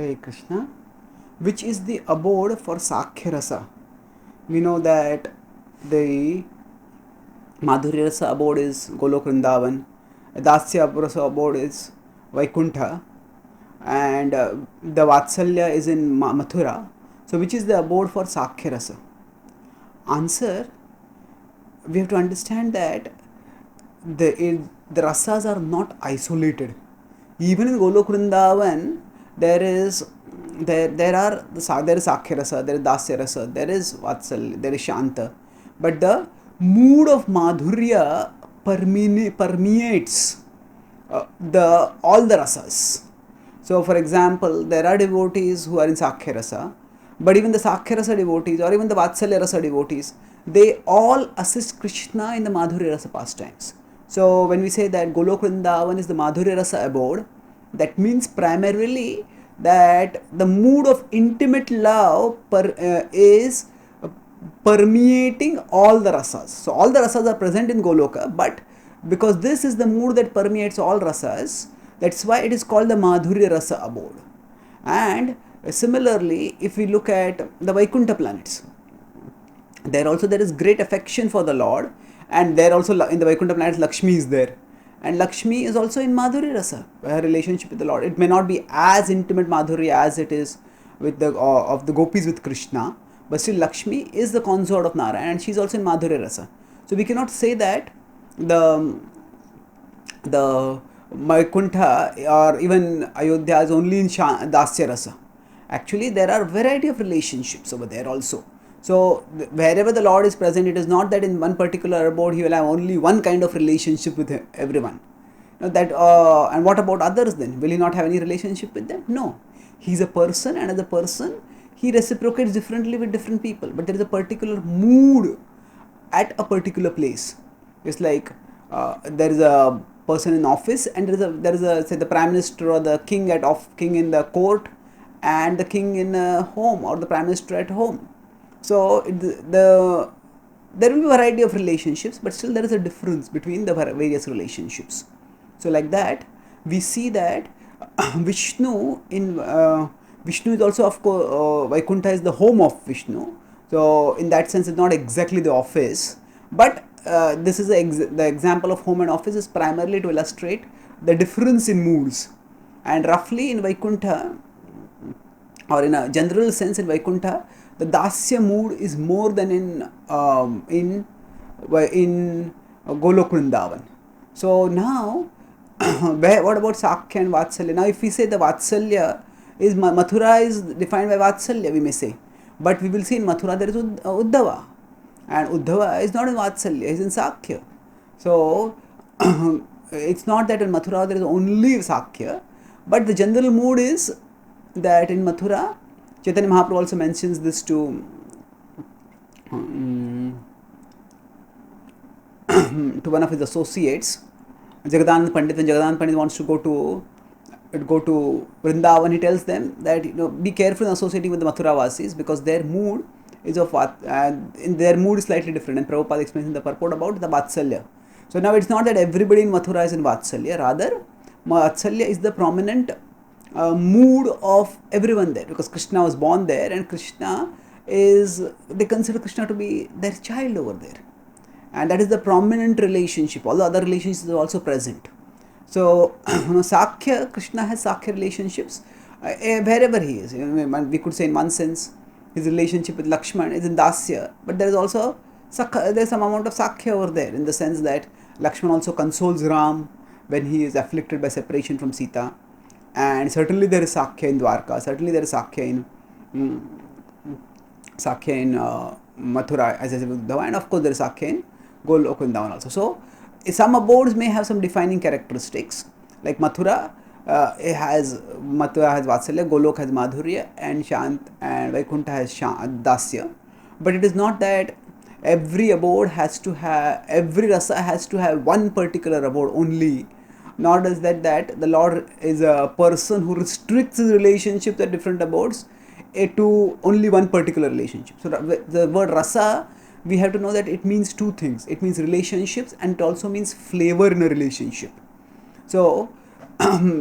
Hare Krishna. Which is the abode for Sakhya Rasa? We know that the Madhurya Rasa abode is Golok Vrindavan, Dasya Rasa abode is Vaikuntha, and the Vatsalya is in Mathura. So, which is the abode for Sakhya Rasa? Answer: we have to understand that the rasas are not isolated. Even in Golok Vrindavan, there is there is Sakhya Rasa, there is Dasya Rasa, there is Vatsalya, there is Shanta, but the mood of Madhurya permeates the all the rasas. So, for example, there are devotees who are in Sakhya Rasa, but even the Sakhya Rasa devotees or even the Vatsalya Rasa devotees, they all assist Krishna in the Madhurya Rasa pastimes. So, when we say that Golok Vrindavan is the Madhurya Rasa abode, that means primarily that the mood of intimate love is permeating all the rasas. So, all the rasas are present in Goloka, but because this is the mood that permeates all rasas, that's why it is called the Madhurya Rasa abode. And similarly, if we look at the Vaikuntha planets, there is great affection for the Lord, and there also in the Vaikuntha planets Lakshmi is there, and Lakshmi is also in Madhurya Rasa, her relationship with the Lord. It may not be as intimate Madhurya as it is with the of the gopis with Krishna, but still Lakshmi is the consort of Narayana, and she is also in Madhurya Rasa. So we cannot say that the Vaikuntha or even Ayodhya is only in Dasya Rasa. Actually, there are variety of relationships over there also. So wherever the Lord is present, it is not that in one particular abode he will have only one kind of relationship with everyone. And what about others then? Will he not have any relationship with them? No. He is a person, and as a person, he reciprocates differently with different people. But there is a particular mood at a particular place. It's like there is a person in office, and there is a say the prime minister or the king king in the court, and the king in home, or the prime minister at home. So there will be a variety of relationships, but still there is a difference between the various relationships. So like that, we see that Vishnu is also, of course, Vaikuntha is the home of Vishnu. So in that sense, it's not exactly the office, but this is the example of home and office is primarily to illustrate the difference in moods. And roughly in Vaikuntha, or in a general sense in Vaikuntha, the Dasya mood is more than in Golok Vrindavan. So now, what about Sakhya and Vatsalya? Now, if we say the Vatsalya is Mathura is defined by Vatsalya, we may say, but we will see in Mathura there is Uddhava, and Uddhava is not in Vatsalya; he is in Sakhya. So it's not that in Mathura there is only Sakhya, but the general mood is that in Mathura, Chaitanya Mahaprabhu also mentions this to one of his associates, Jagadanand Pandit. When Jagadanand Pandit wants to go to Vrindavan, he tells them that be careful in associating with the Mathura Vasis, because their mood is their mood is slightly different. And Prabhupada explains in the purport about the Vatsalya. So now it's not that everybody in Mathura is in Vatsalya, rather Vatsalya is the prominent mood of everyone there, because Krishna was born there, and they consider Krishna to be their child over there, and that is the prominent relationship. All the other relationships are also present. So Sakhya, Krishna has Sakhya relationships wherever he is. We could say in one sense his relationship with Lakshman is in Dasya, but there is also there's some amount of Sakhya over there, in the sense that Lakshman also consoles Ram when he is afflicted by separation from Sita. And certainly there is Sakhya in Dwarka, certainly there is Sakhya in Mathura, as I said, Uddhava, and of course there is Sakhya in Golok Vrindavan also. So some abodes may have some defining characteristics, like Mathura has Vatsalya, Golok has Madhurya, and Shant and Vaikuntha has Dasya. But it is not that every rasa has to have one particular abode only. Nor does that the Lord is a person who restricts his relationships at different abodes to only one particular relationship. So the word rasa, we have to know that it means two things. It means relationships, and it also means flavor in a relationship. So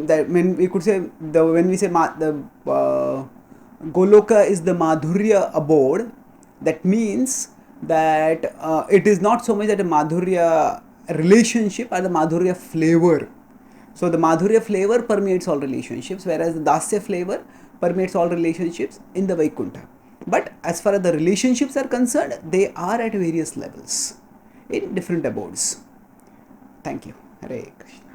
that when we could say when we say the Goloka is the Madhurya abode, that means that it is not so much that a Madhurya relationship or the Madhurya flavor. So the Madhurya flavor permeates all relationships, whereas the Dasya flavor permeates all relationships in the Vaikuntha. But as far as the relationships are concerned, they are at various levels in different abodes. Thank you. Hare Krishna.